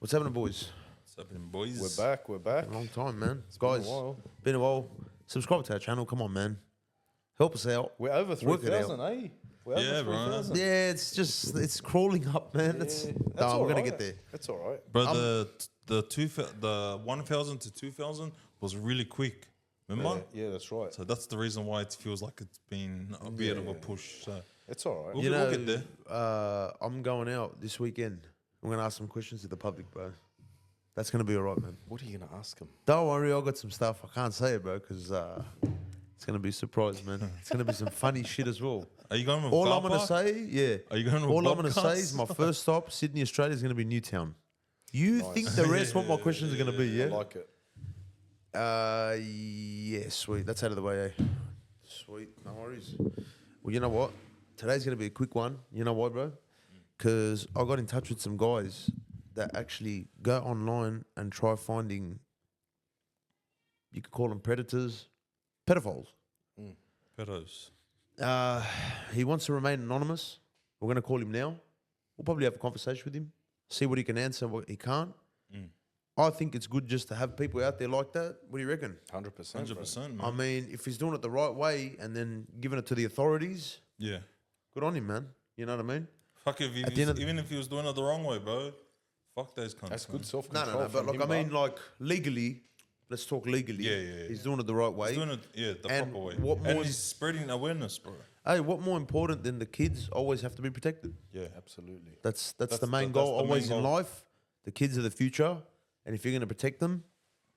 What's happening, boys? What's happening, boys? We're back. We're back. Been a long time, man. It's Guys, been a while. been a while. Subscribe to our channel. Come on, man. Help us out. We're over Work it out. 3,000, eh? We're Yeah, over bro. 3,000. Yeah, it's crawling up, man. That's we're all gonna right. get there. That's all right. Bro, the 1,000 to 2,000 was really quick. Remember? Yeah, that's right. So that's the reason why it feels like it's been a bit of a push. So It's all right. we'll, You we'll know, get there. I'm going out this weekend. I'm gonna ask some questions to the public, bro. That's gonna be all right, man. What are you going to ask him? Don't worry, I got some stuff. I can't say it, bro, because it's gonna be a surprise, man. It's gonna be some funny shit as well. Are you going with All car I'm gonna park? say, yeah. Are you going with All I'm gonna Bobcats? say is my first stop, Sydney, Australia, is gonna be Newtown. You think the rest? What my questions are gonna be? I Yeah. like it. Yeah, sweet. That's out of the way, eh? Sweet, no worries. Well, you know what? Today's gonna be a quick one. You know why, bro? Because I got in touch with some guys that actually go online and try finding. You could call them predators, pedophiles. Pedos. He wants to remain anonymous. We're going to call him now. We'll probably have a conversation with him, see what he can answer, what he can't. I think it's good just to have people out there like that. What do you reckon? 100%. 100%, man. I mean, if he's doing it the right way and then giving it to the authorities, Yeah. good on him, man. You know what I mean? Fuck if At the end of even if he was doing it the wrong way, bro. Fuck those cunts. That's man. good self-control. But from like, him, I mean, like legally, let's talk legally. Yeah. He's doing it the right way. He's doing it, the And proper way. what And more- he's spreading awareness, bro. Hey, what more important than the kids always have to be protected? Yeah. Absolutely. That's the That's main the- goal that's the always main in goal. life. The kids are the future, and if you're going to protect them,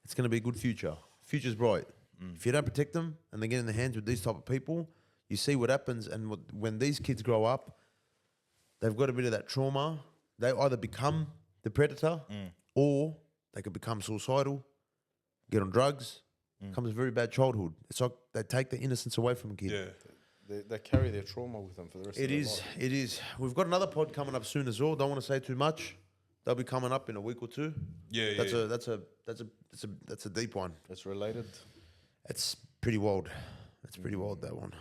it's going to be a good future. Future's bright. If you don't protect them and they get in the hands with these type of people, you see what happens. And when these kids grow up, they've got a bit of that trauma. They either become the predator or they could become suicidal, get on drugs, becomes a very bad childhood. It's like they take the innocence away from a kid. Yeah. They carry their trauma with them for the rest of It their is. life. It is. We've got another pod coming up soon as well. Don't want to say too much. They'll be coming up in a week or two. Yeah, That's a deep one. It's related. It's pretty wild. It's pretty wild, that one.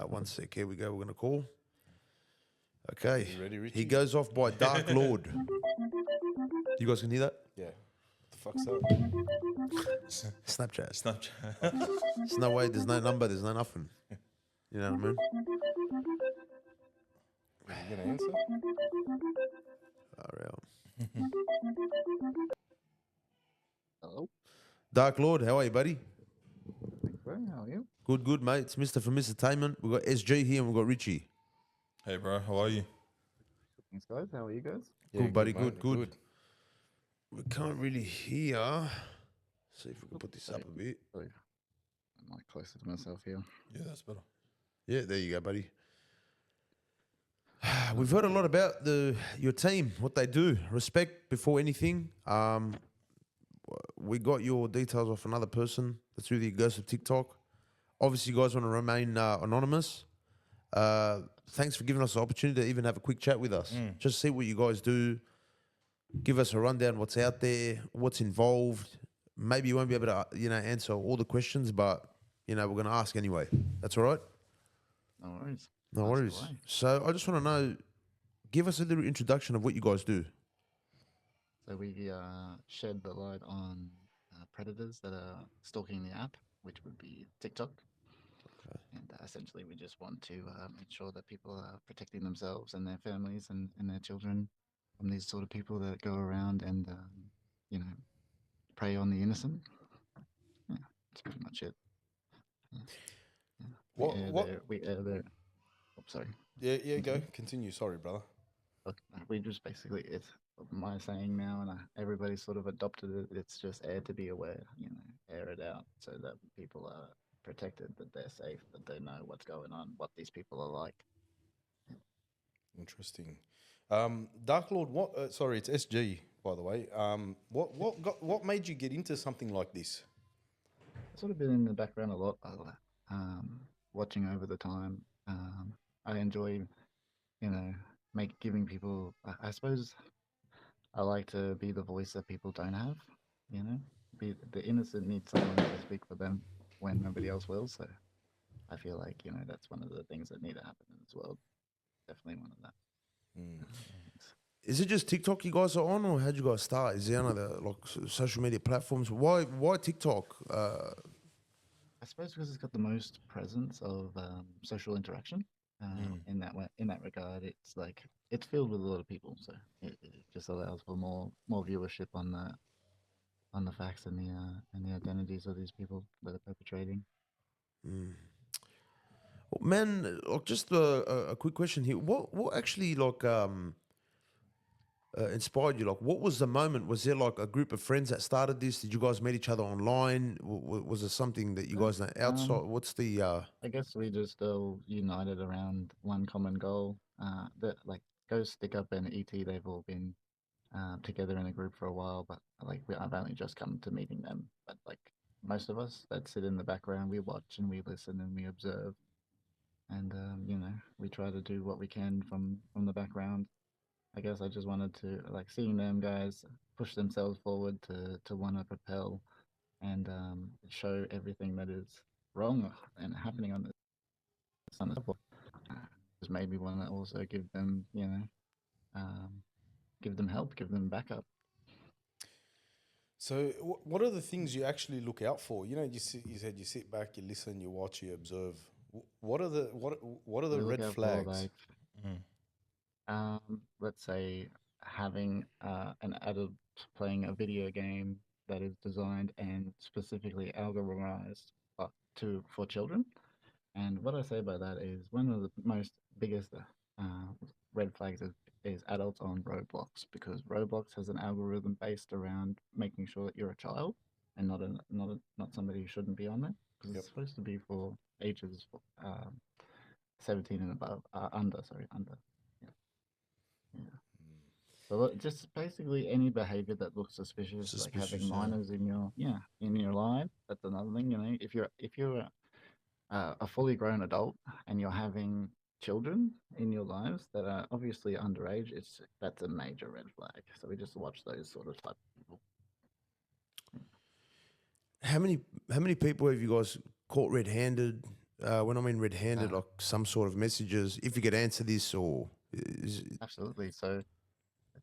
One sec. Here we go. We're gonna call. Okay. You ready, Richie? He goes off by Dark Lord. You guys can hear that? Yeah. What the fuck's that? Snapchat. Snapchat. There's no way. There's no number. There's no nothing. You know what I mean? Are you going to answer? Alright. Hello, Dark Lord, how are you, buddy? bro. How are you? Good, good, mate. It's Mr. from Miztatainment. We've got SG here and we've got Richie. Hey, bro. How are you? Thanks, guys. How are you guys? Yeah, Good, buddy. mate, Good. We can't really hear. See if we can put this up a bit. Sorry. I'm like closer to myself here. Yeah, that's better. Yeah, there you go, buddy. We've heard a lot about your team, what they do. Respect before anything. We got your details off another person that's with you, Ghost of TikTok. Obviously, you guys want to remain anonymous. Thanks for giving us the opportunity to even have a quick chat with us. Just see what you guys do. Give us a rundown what's out there, what's involved. Maybe you won't be able to, answer all the questions, but we're going to ask anyway. That's all right. No worries. No Ask worries. away. So I just want to know, give us a little introduction of what you guys do. So we shed the light on predators that are stalking the app, which would be TikTok. And essentially, we just want to ensure that people are protecting themselves and their families and their children from these sort of people that go around and, prey on the innocent. Yeah, that's pretty much it. Yeah. We air their. Oh, sorry. Yeah, go. Continue. Sorry, brother. Look, we just basically, it's my saying now, and everybody's sort of adopted it. It's just air to be aware, air it out so that people are protected, that they're safe, that they know what's going on, what these people are like. Interesting. Dark Lord, what? Sorry, it's SG, by the way. What made you get into something like this? I've sort of been in the background a lot, watching over the time. I enjoy, giving people. I suppose I like to be the voice that people don't have. Be the innocent needs someone to speak for them when nobody else will. So I feel like that's one of the things that need to happen in this world. Definitely one of that. Is it just TikTok you guys are on, or how'd you guys start? Is there another social media platforms? Why TikTok? I suppose because it's got the most presence of social interaction. In that regard, it's like it's filled with a lot of people, so it just allows for more viewership on the facts and the identities of these people that are perpetrating. Man, just a quick question here. What actually inspired you? Like, what was the moment? Was there like a group of friends that started this? Did you guys meet each other online? Was it something that you guys know outside? What's the I guess we just all united around one common goal. That like Ghost, Stick Up, and ET, they've all been together in a group for a while, but like I've only just come to meeting them. But like most of us that sit in the background, we watch and we listen and we observe, and we try to do what we can from the background. I guess I just wanted to like seeing them guys push themselves forward to want to propel and show everything that is wrong and happening on this level. Just made me want to also give them, um, give them help, give them backup. So, what are the things you actually look out for? You know, you said you sit back, you listen, you watch, you observe. What are the We look red out for flags? like, let's say having an adult playing a video game that is designed and specifically algorithmized for children. And what I say by that is one of the most biggest red flags is adults on Roblox, because Roblox has an algorithm based around making sure that you're a child and not somebody who shouldn't be on there, because Yep. it's supposed to be for ages 17 and above, under. Yeah, yeah. So just basically any behavior that looks suspicious, like having Suspicious, yeah. minors in your life. That's another thing. You know, if you're a fully grown adult and you're having children in your lives that are obviously underage, that's a major red flag. So we just watch those sort of type of people. how many people have you guys caught red-handed? When I mean red-handed, Uh, like some sort of messages. If you could answer this, or is Absolutely. So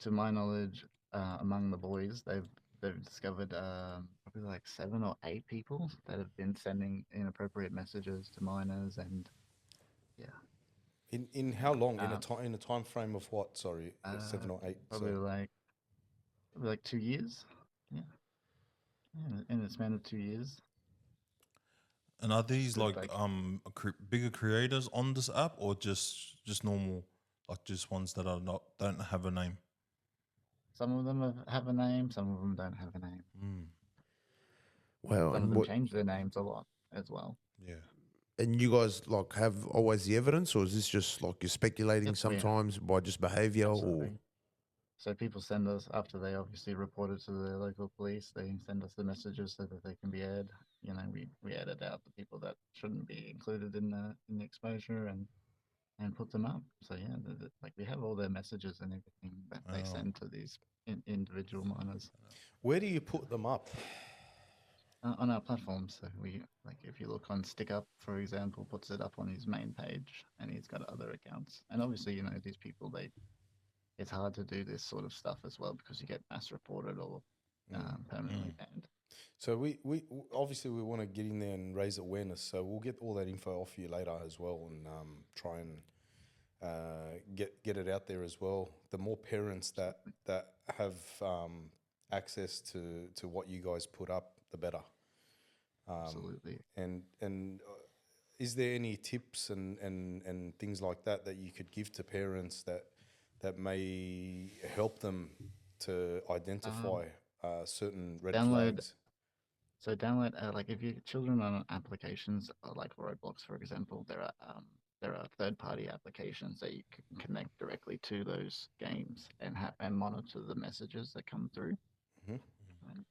to my knowledge, among the boys, they've discovered probably like 7 or 8 people that have been sending inappropriate messages to minors, and yeah, In how long? um, In a time frame of what? Sorry, uh, 7 or 8. probably So like 2 years. Yeah, yeah, in the span of 2 years. And are these Good, like like bigger creators on this app, or just normal, like just ones that are not don't have a name? some of them have a name, some of them don't have a name. well, Some of and them what? change their names a lot as well. Yeah. And you guys like have always the evidence, or is this just like you're speculating Yep, we sometimes by just behaviour, or? absolutely. So people send us after they obviously report it to the local police. They send us the messages so that they can be aired. You know, we edit out the people that shouldn't be included in the exposure and put them up. So yeah, like we have all their messages and everything that they Oh. send to these individual minors where do you put them up? on our platforms. So we like if you look on Stick Up, for example, puts it up on his main page, and he's got other accounts. And obviously, you know, these people it's hard to do this sort of stuff as well because you get mass reported or permanently banned. So we obviously we want to get in there and raise awareness. So we'll get all that info off you later as well, and try and get it out there as well. The more parents that have access to what you guys put up, the better. Absolutely. And is there any tips and things like that you could give to parents that may help them to identify certain red Download flags? download like if your children are on applications like Roblox, for example, there are third-party applications that you can connect directly to those games and monitor the messages that come through. Mhm. And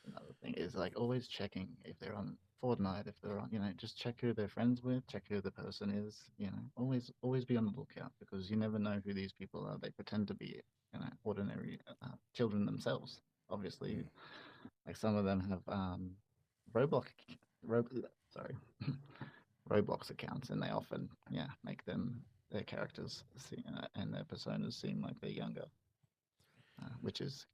another thing is like always checking if they're on Fortnite, if they're on, just check who they're friends with, check who the person is. Always be on the lookout because you never know who these people are. They pretend to be, ordinary children themselves. Obviously, like some of them have Roblox, Rob, sorry, Roblox accounts, and they often make them their characters and their personas seem like they're younger, which is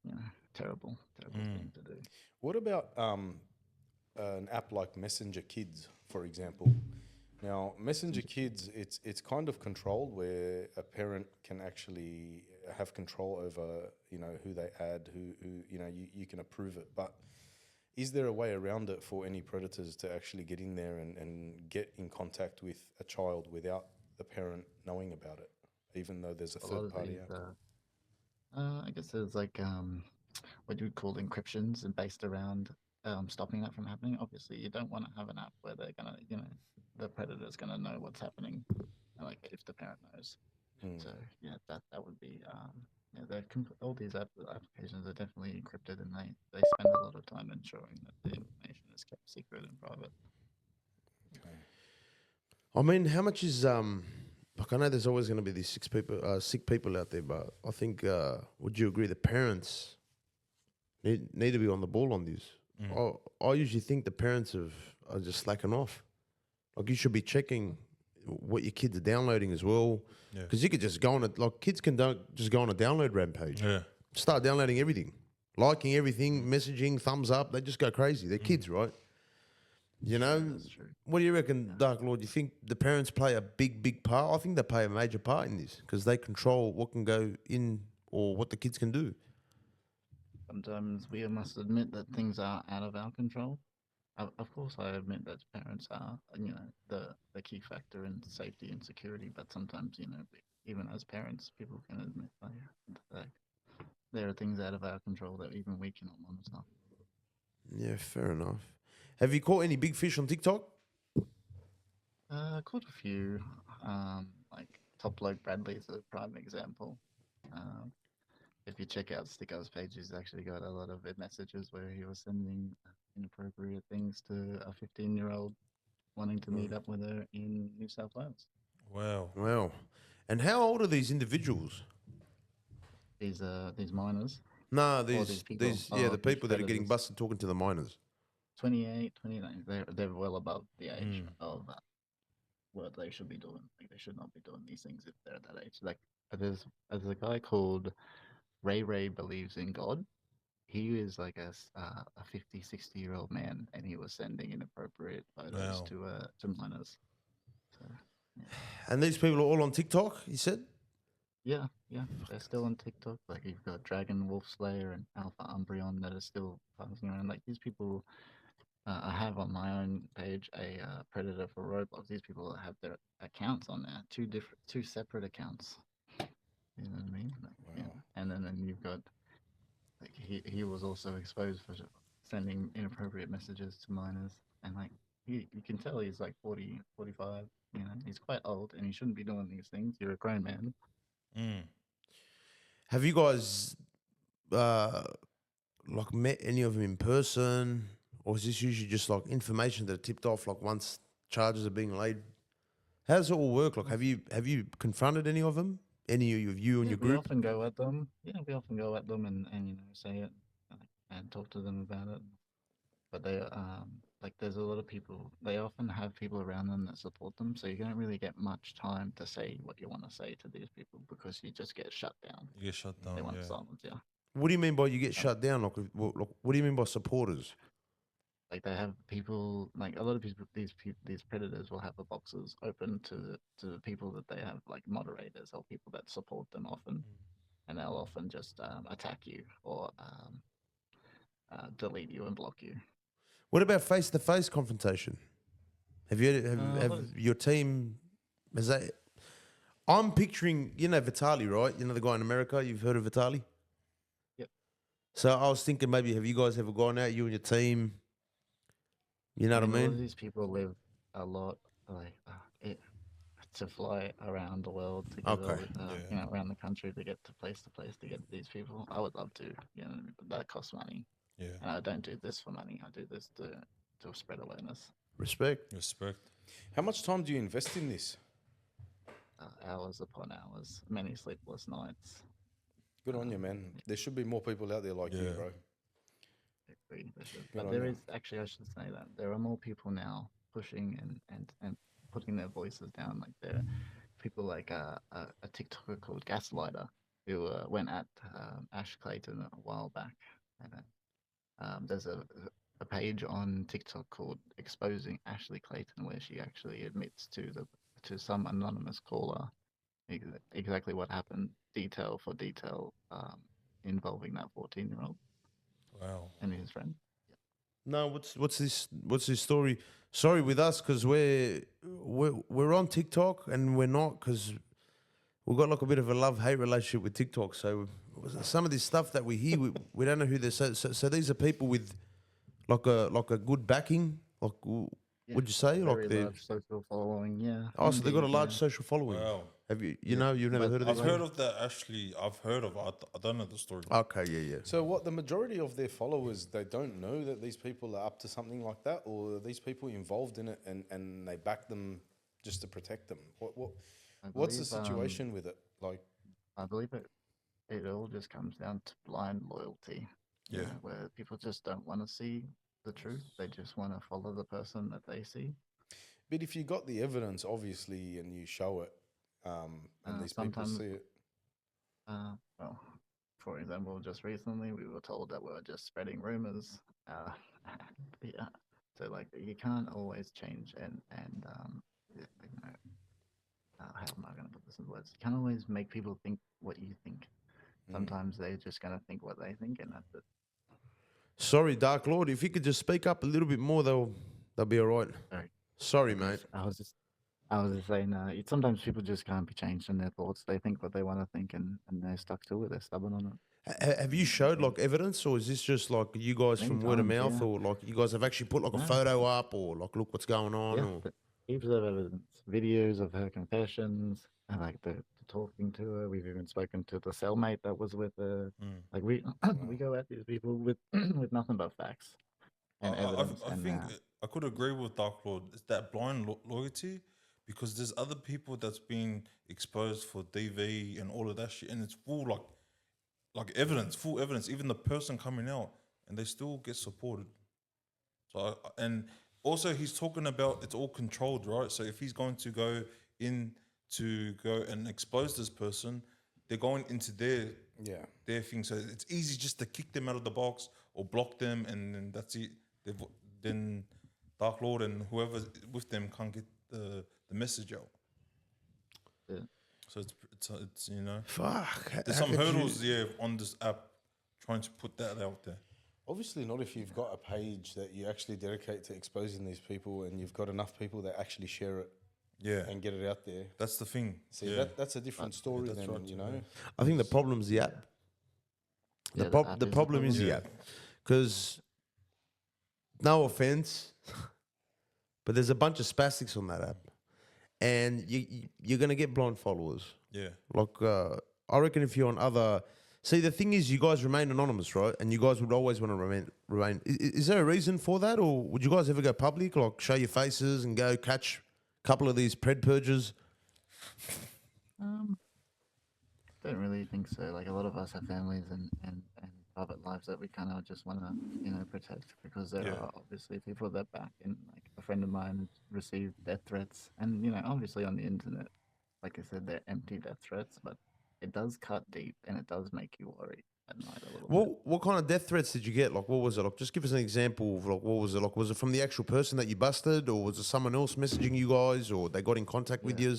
terrible thing to do. What about an app like Messenger Kids, for example? Now, Messenger Kids, it's kind of controlled where a parent can actually have control over, who they add, who you can approve it. But is there a way around it for any predators to actually get in there and get in contact with a child without the parent knowing about it, even though there's a A lot third of party these, app? I guess there's like what you would call encryptions and based around stopping that from happening. Obviously, you don't want to have an app where they're gonna, the predator's gonna know what's happening, like if the parent knows. So yeah, that would be yeah. All these applications are definitely encrypted, and they spend a lot of time ensuring that the information is kept secret and private. I mean, how much is like I know there's always going to be these sick people out there, but I think would you agree the parents need to be on the ball on this? I usually think the parents are just slacking off. Like you should be checking what your kids are downloading as well, Yeah. because you could just go on it. Like kids can just go on a download rampage. Yeah. Start downloading everything, liking everything, messaging, thumbs up. They just go crazy. They're kids, right? You know, That's true. what do you reckon, Dark Lord? Do you think the parents play a big part? I think they play a major part in this because they control what can go in or what the kids can do. Sometimes we must admit that things are out of our control. Of course, I admit that parents are, the key factor in safety and security. But sometimes, even as parents, people can admit that there are things out of our control that even we cannot monitor. Yeah, fair enough. Have you caught any big fish on TikTok? Quite a few, like Top Bloke Bradley's a prime example. Um, if you check out Sticko's page, he's actually got a lot of messages where he was sending inappropriate things to a 15-year-old wanting to meet up with her in New South Wales. Wow. Well, and how old are these individuals? These minors, No, these people, the these people that are getting predators. busted talking to the minors. 28, 29, they're well above the age of what they should be doing. Like they should not be doing these things if they're at that age. Like there's a guy called Ray believes in God. He is like a 50, 60-year-old man, and he was sending inappropriate photos Wow. to minors. So yeah. And these people are all on TikTok, you said? Yeah, they're still on TikTok. Like you've got Dragon Wolf Slayer and Alpha Umbreon that are still passing around. Like these people, I have on my own page a Predator for Roblox. These people have their accounts on there, two separate accounts. You know what I mean? Like, yeah. And then you've got like he was also exposed for sending inappropriate messages to minors, and like you can tell he's like 40, 45. He's quite old, and he shouldn't be doing these things. You're a grown man. Have you guys like met any of them in person, or is this usually just like information that are tipped off like once charges are being laid? How does it all work? Like, have you confronted any of them? Any of you and your We group? often go at them. Yeah, we often go at them and say it and talk to them about it. But they like there's a lot of people. They often have people around them that support them, so you don't really get much time to say what you want to say to these people because you just get shut down. You get shut down. They want Yeah. to silence you. What do you mean by you get shut down? Like, what do you mean by supporters? Like they have people, like a lot of people, these predators will have the boxes open to the people that they have, like moderators or people that support them often, and they'll often just attack you or delete you and block you. What about face-to-face confrontation? Have you have your team? Has that? I'm picturing, Vitali, right? You know the guy in America. You've heard of Vitali? Yep. So I was thinking maybe have you guys ever gone out, you and your team? You know what I A lot of mean? these people live a lot like to fly around the world to get Okay. around the country to get to place to get these people. I would love to, but that costs money. Yeah. And I don't do this for money. I do this to spread awareness. Respect. Respect. How much time do you invest in this? Hours upon hours, many sleepless nights. Good on you, man. There should be more people out there like you, Yeah. bro. Agreed. Good But on there you. is actually, I should say that there are more people now pushing and putting their voices down. Like people like a TikToker called Gaslighter who went at Ash Clayton a while back, and there's a page on TikTok called Exposing Ashley Clayton where she actually admits to some anonymous caller exactly what happened, detail for detail, involving that 14-year-old Wow. and his friend. No, what's this story? Sorry with us because we're on TikTok and we're not because we've got like a bit of a love-hate relationship with TikTok. So some of this stuff that we hear, we don't know who they're. So these are people with like a good backing. Like, would you say Very like they? large social following, yeah. Oh, so they've got a Indeed, large yeah. social following. Wow. Have you? Yeah. You've never But heard of I've this? heard of that, Ashley. I've heard of it. I don't know the story. Okay, yeah. So what the majority of their followers, they don't know that these people are up to something like that, or are these people involved in it and they back them just to protect them? What's the situation with it? Like, I believe it all just comes down to blind loyalty. Yeah. Where people just don't want to see the truth. They just want to follow the person that they see. but if you got the evidence, obviously, and you show it, and these people sometimes- see it, Well, for example, just recently we were told that we were just spreading rumors. Yeah. So like you can't always change and you know, how am I going to put this in words? You can't always make people think what you think. Sometimes they're just going to think what they think, and that's it. Sorry, Dark Lord. If you could just speak up a little bit more, they'll be all right. Sorry. Sorry, mate. I was just saying, sometimes people just can't be changed in their thoughts. They think what they want to think, and they're stuck to it. They're stubborn on it. Have you showed like evidence, or is this just like you guys Many from word of times, mouth, yeah. or like you guys have actually put like a No. photo up, or like look what's going on? Yeah, Or... but heaps of evidence, videos of her confessions, and like the talking to her. We've even spoken to the cellmate that was with her. Like we we go at these people with with nothing but facts and evidence. I think I could agree with Dark Lord. It's that blind loyalty, because there's other people that's been exposed for DV and all of that shit, and it's full like evidence, full evidence. Even the person coming out, and they still get supported. So and also he's talking about it's all controlled, right? So if he's going to go in to go and expose this person, they're going into their thing. So it's easy just to kick them out of the box or block them, and then that's it. Then Dark Lord and whoever with them can't get the message out. Yeah. So it's you know, Fuck. there's some hurdles on this app trying to put that out there. obviously not if you've got a page that you actually dedicate to exposing these people, and you've got enough people that actually share it and get it out there. That's the thing. See, that's a different story that's then, right, you know? I think the problem's the app. Yeah, The the app is the problem is problem. the app, because no offense, but there's a bunch of spastics on that app, and you're gonna get blind followers. Yeah. Like I reckon if you're on other, see the thing is you guys remain anonymous, right? And you guys would always want to remain. Is there a reason for that, or would you guys ever go public, like show your faces and go catch a couple of these pred purges? Don't really think so. Like a lot of us have families and private lives that we kind of just want to, protect, because there are obviously people that back in. Like a friend of mine received death threats, and obviously on the internet, like I said, they're empty death threats, but it does cut deep and it does make you worry at night a little bit. What kind of death threats did you get? Like, what was it? Like, just give us an example of like, what was it? Like, was it from the actual person that you busted, or was it someone else messaging you guys, or they got in contact with you?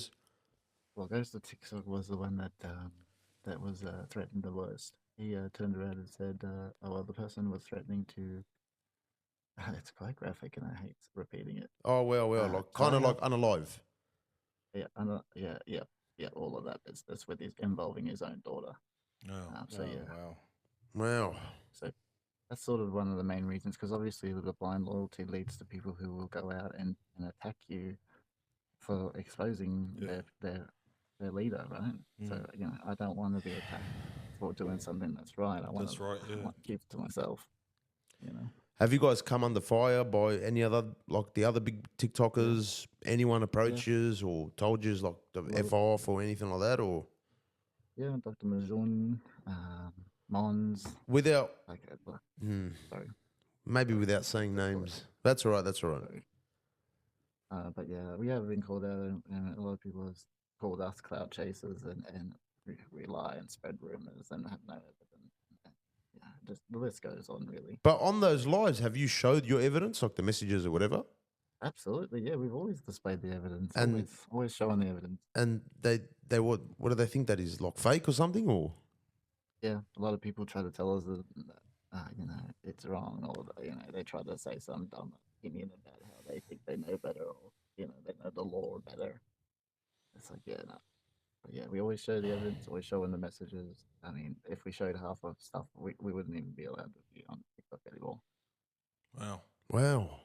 Well, Ghost of TikTok was the one that was threatened the worst. He turned around and said, the person was threatening to. It's quite graphic, and I hate repeating it. Oh well, like kind of China. like unalive. Yeah, all of that business with his involving his own daughter. Wow. So that's sort of one of the main reasons, because obviously the blind loyalty leads to people who will go out and attack you for exposing their leader, right? So I don't want to be attacked for doing something that's right. I want to keep it to myself. Have you guys come under fire by any other, like the other big TikTokers? Anyone approaches or told you like to F off or anything like that, or? Yeah, Dr. Majoun, Mons. Without, sorry. Maybe without saying names. That's all right. That's all right. But yeah, we have been called out, and a lot of people have called us cloud chasers and we lie and spread rumors and have no evidence. Yeah, just the list goes on really. But on those lives, have you showed your evidence, like the messages or whatever? Absolutely, yeah. We've always displayed the evidence, And always showing the evidence. and they what do they think that is, like fake or something, or? Yeah, a lot of people try to tell us that it's wrong, or they try to say some dumb opinion about how they think they know better, or they know the law better. It's like, yeah, no. But yeah, we always show the evidence, always showing the messages. I mean, if we showed half of stuff, we wouldn't even be allowed to be on TikTok anymore. Wow. Wow.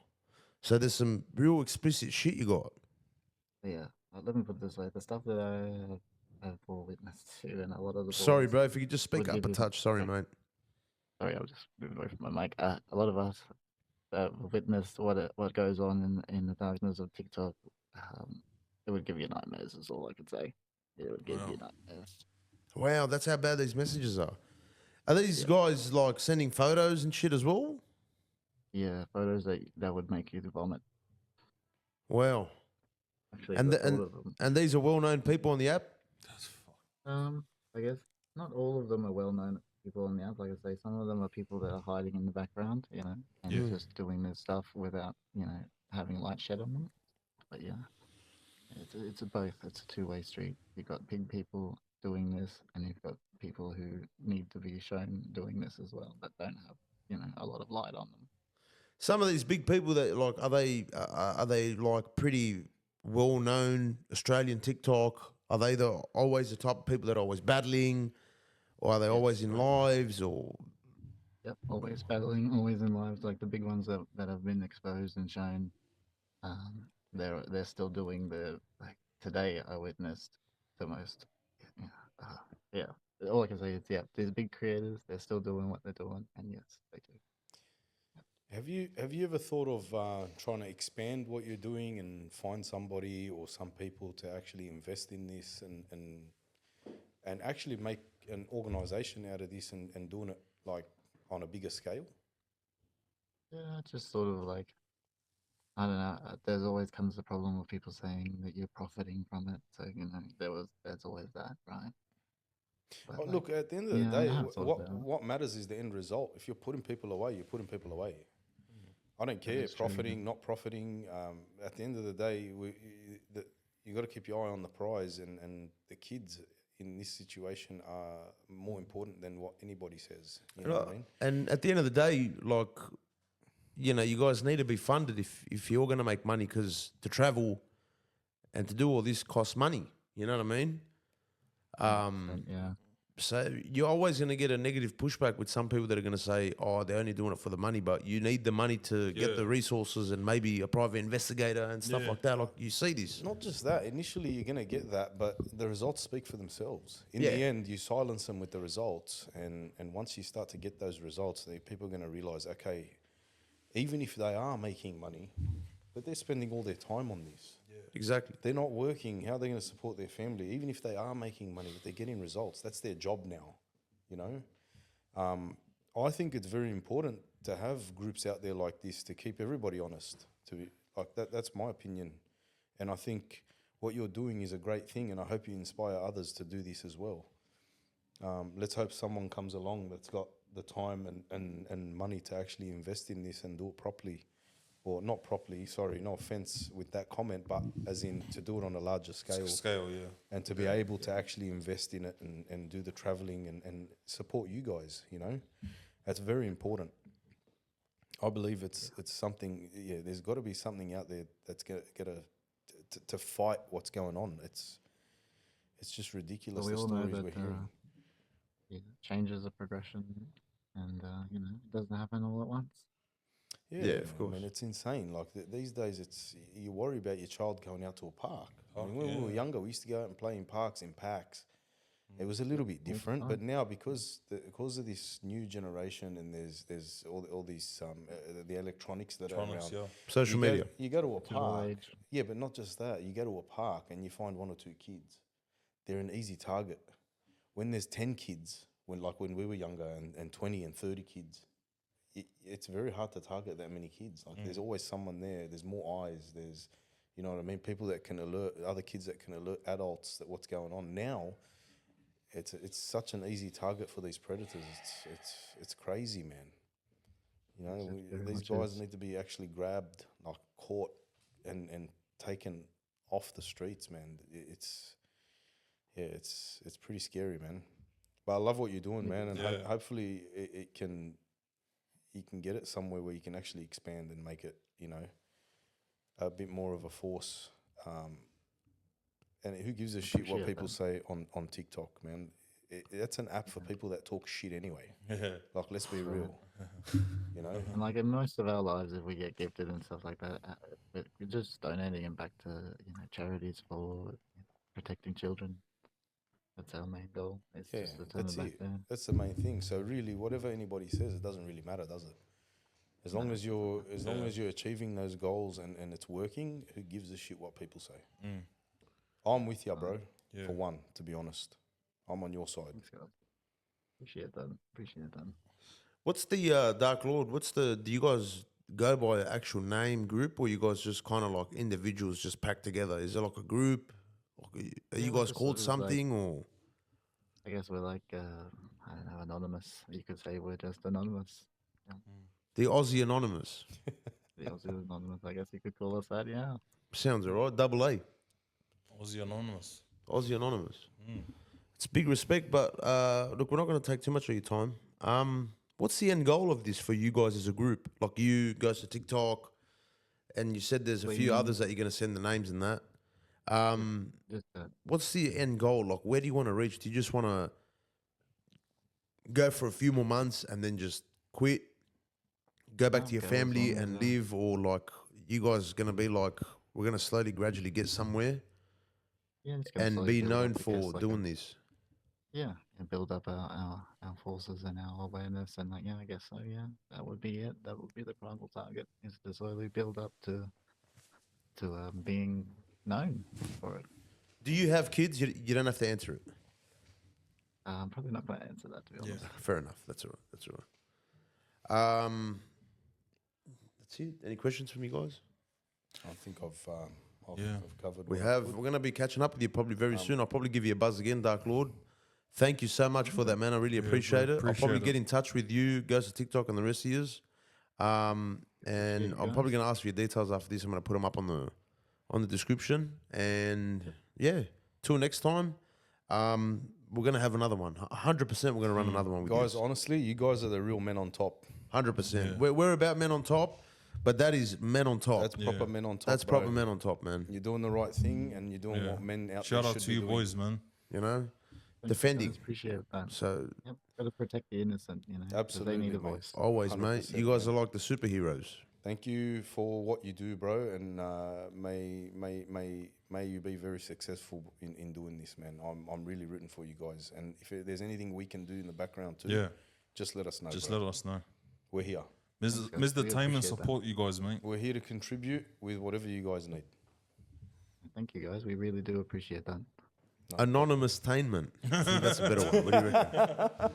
So there's some real explicit shit you got. But yeah, let me put it this way: the stuff that I have full witness to, and a lot of the Sorry, boys bro. If you could just speak would up give a you. touch. Sorry, mate. Sorry, I was just moving away from my mic. A lot of us witnessed what goes on in the darkness of TikTok. It would give you nightmares. Is all I could say. It would give Wow. you nightmares. Wow, that's how bad these messages are. Are these Yeah. guys like sending photos and shit as well? Yeah, photos that would make you vomit. Wow. Actually, And all of them. and these are well-known people on the app. That's fuck. I guess not all of them are well-known people on the app. Like I say, some of them are people that are hiding in the background, and Yeah. just doing this stuff without, having light shed on them. But yeah, it's a both. It's a two-way street. You've got big people doing this, and you've got people who need to be shown doing this as well, but don't have, a lot of light on them. Some of these big people that like are they like pretty well-known Australian TikTok? Are they always the type of people that are always battling, or are they always in lives, or? Yep, always battling, always in lives. Like the big ones that have been exposed and shown. They're still doing the like today. I witnessed the most. Yeah, yeah. All I can say is these big creators. They're still doing what they're doing, and yes, they do. Have you ever thought of trying to expand what you're doing and find somebody or some people to actually invest in this and actually make an organization out of this and doing it like on a bigger scale? Yeah, it's just sort of like I don't know. There's always comes the problem with people saying that you're profiting from it. So there's always that, right? But Oh, look, at the end of the yeah, day, I have thought about it. what matters is the end result. If you're putting people away, you're putting people away. I don't care, is true, profiting, not profiting. At the end of the day, you got to keep your eye on the prize, and the kids in this situation are more important than what anybody says. You know what I mean? And at the end of the day, like, you guys need to be funded if you're going to make money, because to travel and to do all this costs money. You know what I mean? Yeah. So you're always going to get a negative pushback with some people that are going to say, "Oh, they're only doing it for the money," but you need the money to get Yeah. the resources and maybe a private investigator and stuff Yeah. like that. Like you see this. Not just that. Initially, you're going to get that, but the results speak for themselves. In Yeah. the end, you silence them with the results, and once you start to get those results, people are going to realize, okay, even if they are making money, but they're spending all their time on this. Exactly. They're not working. How are they going to support their family? Even if they are making money, but they're getting results. That's their job now, you know? I think it's very important to have groups out there like this to keep everybody honest. To be, like that's my opinion. And I think what you're doing is a great thing, and I hope you inspire others to do this as well. Let's hope someone comes along that's got the time and money to actually invest in this and do it properly. Or not properly, sorry, no offense with that comment, but as in to do it on a larger scale. Scale, yeah. And to be able to actually invest in it and do the traveling and support you guys, That's very important. I believe it's something, there's got to be something out there that's going to fight what's going on. It's just ridiculous, But we the all know stories that we're hearing. change is a progression, and it doesn't happen all at once. Yeah, of course. I mean, it's insane. Like these days, you worry about your child going out to a park. I mean, when we were younger, we used to go out and play in parks in packs. It was a little bit different, but now because of this new generation and there's all these the electronics that are around. Yeah. Social media. You go to a park. age. Yeah, but not just that. You go to a park and you find one or two kids. They're an easy target. When there's 10 kids, when we were younger, and 20 and 30 kids, it's very hard to target that many kids. Like there's always someone there. There's more eyes. There's, You know what I mean? People that can alert other kids, that can alert adults that what's going on. Now, it's such an easy target for these predators. It's crazy, man. You know, these guys need to be actually grabbed, like caught, and taken off the streets, man. It's pretty scary, man. But I love what you're doing, man, and hopefully you can get it somewhere where you can actually expand and make it, you know, a bit more of a force. And who gives a shit what people say on TikTok, man? That's an app for people that talk shit anyway. Like, let's be real. You know? And like in most of our lives, if we get gifted and stuff like that, we're just donating them back to, you know, charities for protecting children. That's our main goal. It's just to turn it back there. That's the main thing. So really, whatever anybody says, it doesn't really matter, does it? As long as you're achieving those goals and it's working, who gives a shit what people say? I'm with you, bro. For one, to be honest, I'm on your side. Thanks, guys. Appreciate that. What's the Dark Lord? Do you guys go by an actual name group, or you guys just kind of like individuals just packed together? Is it like a group? Are you guys called something, or? I guess we're like, I don't know, anonymous. You could say we're just anonymous. Yeah. The Aussie Anonymous. The Aussie Anonymous, I guess you could call us that, yeah. Sounds alright. Double A. Aussie Anonymous. Aussie Anonymous. It's big respect, but look, we're not going to take too much of your time. What's the end goal of this for you guys as a group? Like, you goes to TikTok, and you said there's a few others that you're going to send the names and that. Just that. What's the end goal? Like, where do you want to reach? Do you just want to go for a few more months and then just quit, go back to your family and live, or like you guys going to be like, we're going to slowly, gradually get somewhere and be known for doing this? Yeah, and build up our forces and our awareness, and like, yeah, I guess so. Yeah, that would be it. That would be the primal target, is to slowly build up to being known for it. Do you have kids? You don't have to answer it. I'm probably not going to answer that, to be honest. Fair enough. That's all right. That's it. Any questions from you guys? I think I've covered. We're going to be catching up with you probably very soon. I'll probably give you a buzz again, Dark Lord. Thank you so much for that, man. I really appreciate it. I'll probably get in touch with you, goes to TikTok and the rest of yous. And I'm probably going to ask for your details after this. I'm going to put them up on the description. And yeah, till next time, we're going to have another one. 100% we're going to run another one with you guys. Honestly, you guys are the real men on top. 100%. We're about men on top, but that is men on top. That's proper men on top. That's proper men on top, man. You're doing the right thing, and you're doing what men out there should be doing. Shout out to you boys, man. You know? Defending. Appreciate that. So, got to protect the innocent, you know. Absolutely, they need a voice. Always, mate. You guys are like the superheroes. Thank you for what you do, bro, and may you be very successful in doing this, man. I'm really rooting for you guys, and if there's anything we can do in the background too, just let us know. Just let us know. We're here. Miztatainment support you guys, mate. We're here to contribute with whatever you guys need. Thank you, guys. We really do appreciate that. Anonymoustainment. I think that's a better one. What do you reckon?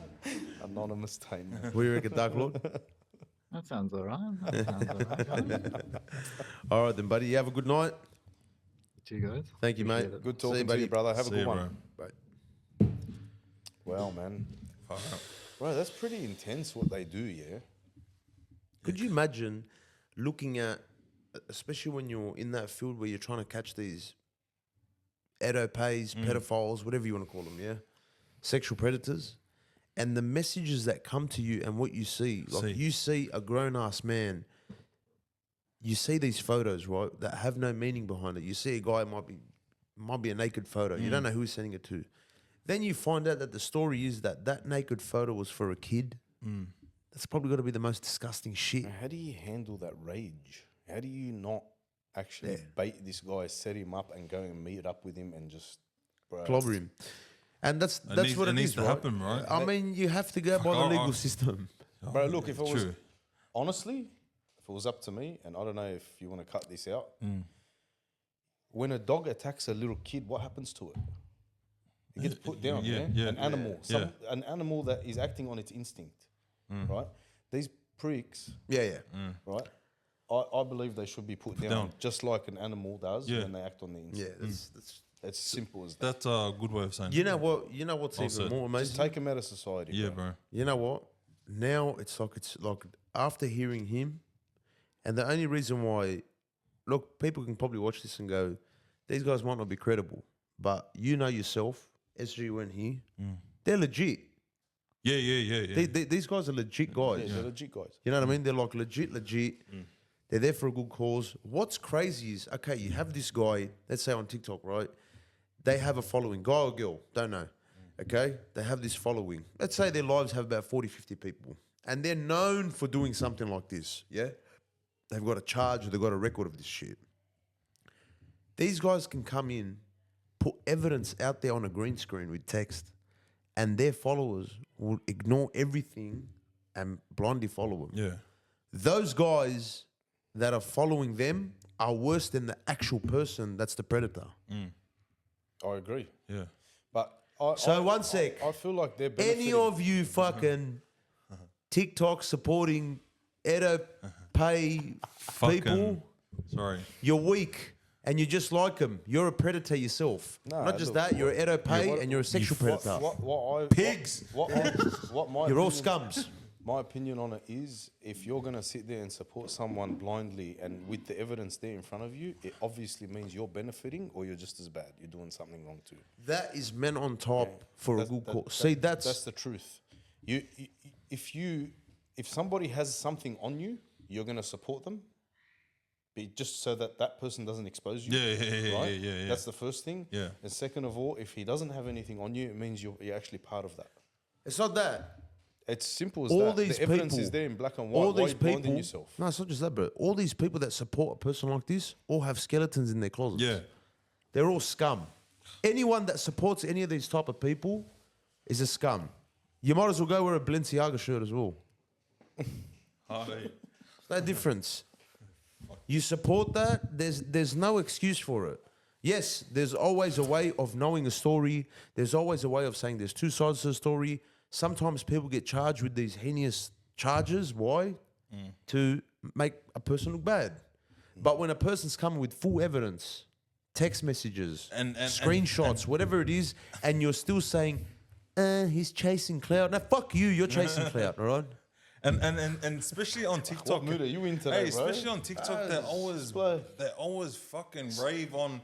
Anonymoustainment. What do you reckon, Dark Lord? That sounds all right. All right then, buddy. You have a good night. You guys. Thank you, mate. Good talking to you, brother. Have a good one. Bye. Wow, man. Bro, that's pretty intense what they do, yeah? Could you imagine looking at, especially when you're in that field where you're trying to catch these edo-pays, pedophiles, whatever you want to call them, yeah? Sexual predators. And the messages that come to you and what you see. Like, you see a grown-ass man, you see these photos, right, that have no meaning behind it. You see a guy, might be a naked photo. You don't know who he's sending it to. Then you find out that the story is that naked photo was for a kid. That's probably got to be the most disgusting shit. How do you handle that rage? How do you not actually bait this guy, set him up, and go and meet up with him and just clobber him? And that's what it needs to happen, right? I mean, you have to go by the legal system. Bro, look, if it was honestly, if it was up to me, and I don't know if you want to cut this out, when a dog attacks a little kid, what happens to it? It gets put down. An animal, an animal that is acting on its instinct, right? These pricks, right? I believe they should be put down, just like an animal does Yeah. when they act on the instinct. Yeah, that's It's simple as that. That's a good way of saying. you know what? You know what's Well even said. more Just amazing? take them out of society. Yeah, bro. bro. You know what? Now it's like after hearing him, and the only reason why, look, people can probably watch this and go, these guys might not be credible, but you know yourself, SG went here, they're legit. Yeah. These guys are legit guys. Yeah, they're legit guys. You know what I mean? They're like legit. They're there for a good cause. What's crazy is, okay, you have this guy, let's say on TikTok, right? They have a following, guy or girl, don't know. Okay? They have this following. Let's say their lives have about 40, 50 people. And they're known for doing something like this, yeah? They've got a charge or they've got a record of this shit. These guys can come in, put evidence out there on a green screen with text, and their followers will ignore everything and blindly follow them. Yeah. Those guys that are following them are worse than the actual person that's the predator. I agree. Yeah. But One sec. I feel like they're benefiting. Any of you fucking TikTok supporting Edo pay people, Sorry. you're weak and you just like them. You're a predator yourself. Nah, Not just look, that, you're an Edo pay and you're a sexual What, predator. what I, Pigs. What my You're all opinion- scums. My opinion on it is, if you're going to sit there and support someone blindly and with the evidence there in front of you, it obviously means you're benefiting or you're just as bad. You're doing something wrong too. That is men on top for a That's- good that- cause. that- See, that's the truth. If somebody has something on you, you're going to support them, just so that that person doesn't expose you. Right? Yeah. That's the first thing. Yeah. And second of all, if he doesn't have anything on you, it means you're actually part of that. It's not that. It's simple as All that. these The evidence people, is there in black and white. all Why these are you blinding people. yourself? No, it's not just that, bro. All these people that support a person like this all have skeletons in their closets. Yeah. They're all scum. Anyone that supports any of these type of people is a scum. You might as well go wear a Balenciaga shirt as well. No difference. You support that, there's no excuse for it. Yes, there's always a way of knowing a story. There's always a way of saying there's two sides to the story. Sometimes people get charged with these heinous charges. Why? To make a person look bad. But when a person's coming with full evidence, text messages, And screenshots, whatever it is, and you're still saying, he's chasing clout. Now, fuck you, you're chasing clout, all right? And especially on TikTok. What mood are you in today, Hey, bro? especially on TikTok, they always fucking rave on.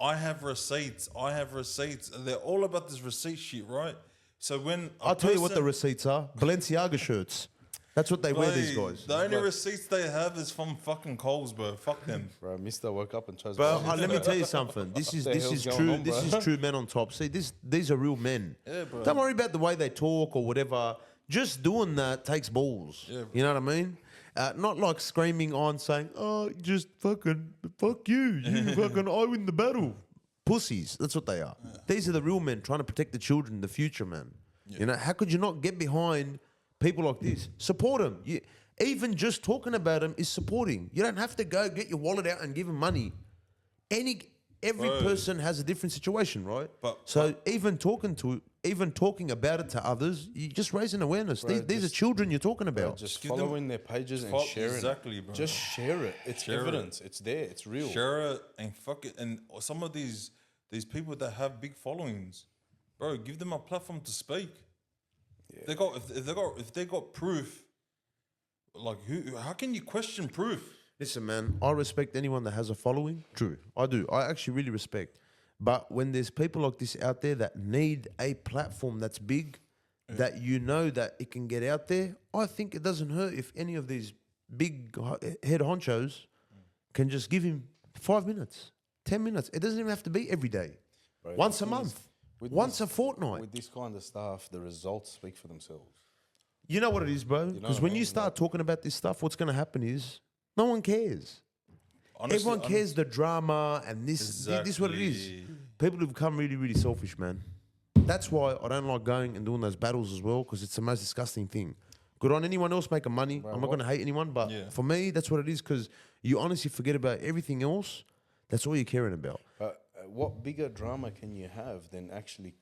I have receipts. They're all about this receipt shit, right? So when I'll tell you what the receipts are. Balenciaga shirts. That's what they wear, these guys. The only receipts they have is from fucking Coles, bro. Fuck them. Bro, Mister woke up and chose. Bro, let me tell you something. This is the hell's going true. on, This bro? is true men on top. See, these are real men. Yeah, bro. Don't worry about the way they talk or whatever. Just doing that takes balls. Yeah, bro. You know what I mean? Not like screaming on saying, "Oh, just fucking fuck you, you fucking I win the battle." Pussies. That's what they are. These are the real men trying to protect the children, the future, man. You know, how could you not get behind people like this? Support them. Even just talking about them is supporting. You don't have to go get your wallet out and give them money. Every person has a different situation, right? So even talking about it to others, you're just raising awareness. Bro, These are children you're talking about. Just give them- following their pages and sharing. Exactly, bro. Just share it. It's Share it. evidence. It's there. It's real. Share it and fuck it. And some of these people that have big followings, bro, give them a platform to speak. Yeah. If they got proof, like how can you question proof? Listen, man, I respect anyone that has a following. True, I do. I actually really respect. But when there's people like this out there that need a platform that's big, that you know that it can get out there, I think it doesn't hurt if any of these big head honchos can just give him 5 minutes, 10 minutes. It doesn't even have to be every day. Bro, Once the a thing is, month, with once this- a fortnight. With this kind of stuff, the results speak for themselves. You know what it is, bro? know Because what when I you mean? start talking about this stuff, what's going to happen is no one cares. Honestly, Everyone cares the drama and this is what it is. Exactly. People have become really, really selfish, man. That's why I don't like going and doing those battles as well, because it's the most disgusting thing. Good on anyone else making money. I'm not going to hate anyone, but Yeah. for me, that's what it is, because you honestly forget about everything else. That's all you're caring about. But what bigger drama can you have than actually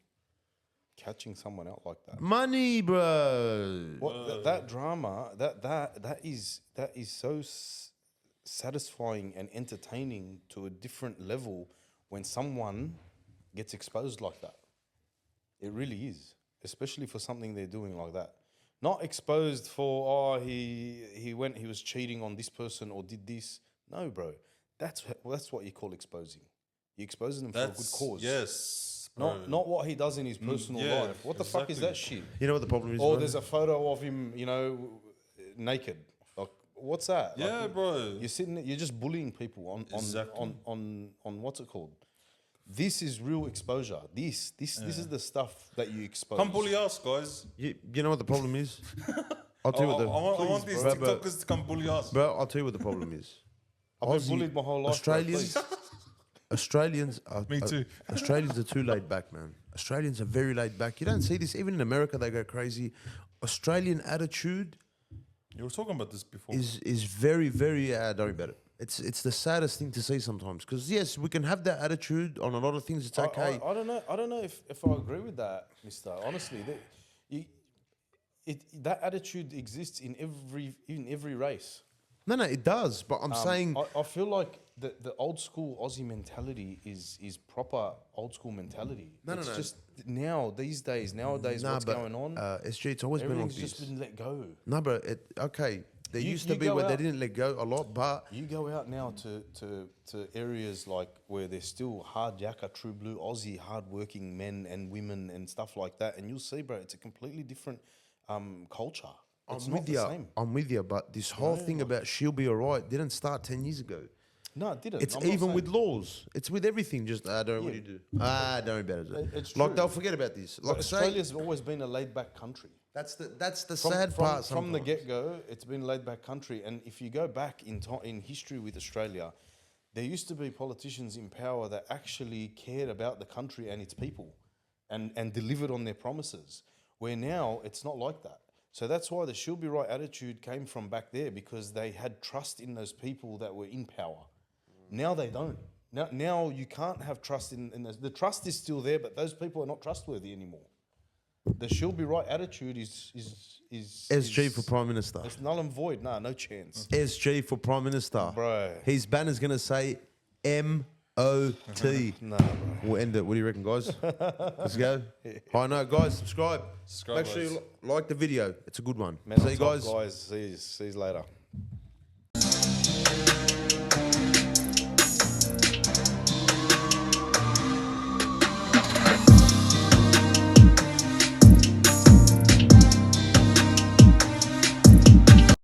catching someone out like that? Money, bro. That drama, that is so satisfying and entertaining to a different level when someone gets exposed like that. It really is, especially for something they're doing like that. Not exposed for, oh, he was cheating on this person or did this. No, bro. That's what you call exposing. You're exposing them for a good cause. Yes, bro. Not what he does in his personal yeah, life. What the fuck is that shit? You know what the problem is? Or bro? there's a photo of him, naked. Like, what's that? Yeah, Like, bro. You're sitting there, you're just bullying people Exactly. on what's it called? This is real exposure. This is the stuff that you expose. Come bully us, guys. You know what the problem is? I'll tell you what I want these bro, TikTokers to come bully us. bro, I'll tell you what the problem is. I've been bullied my whole life. bro, Australians, please. Australians are Me too. Australians are too laid back, man. Australians are very laid back. You don't see this even in America. They go crazy. Australian attitude You were talking about this before. is very very. Don't worry about it. It's the saddest thing to see sometimes because yes, we can have that attitude on a lot of things. It's okay. I don't know. I don't know if I agree with that, Mister. Honestly, that attitude exists in every race. No, it does. But I'm saying I feel like the old school Aussie mentality is proper old school mentality. No. Just nowadays, what's going on? SG, it's always been like Everything's this. just been let go. No, bro. Okay. There You- used you to be go where they out- didn't let go a lot, but You go out now to areas like where there's still hard yakka, true blue Aussie, hard-working men and women and stuff like that, and you'll see, bro, it's a completely different culture. It's I'm not with the you. same. I'm with you. But this whole thing about she'll be alright didn't start 10 years ago. No, it didn't. It's I'm not even saying- with laws. It's with everything. Just don't know what Yeah. you do. Don't worry about it. It's like true. they'll forget about this. Like say, Australia's always been a laid-back country. that's the From- sad from, part. From the sometimes. get-go, it's been a laid-back country. And if you go back in history with Australia, there used to be politicians in power that actually cared about the country and its people and delivered on their promises, where now it's not like that. So that's why the she'll be right attitude came from back there, because they had trust in those people that were in power. Now they don't. Now you can't have trust in those. The trust is still there, but those people are not trustworthy anymore. The she'll be right attitude is SG for Prime Minister. It's null and void. No chance. SG for Prime Minister. Bro. His banner's going to say MOT. No, bro. We'll end it. What do you reckon, guys? Let's go. Hi, no, guys, subscribe. Subscribe, Make sure you guys. like the video. It's a good one. Man See on you top, guys. guys. See you later.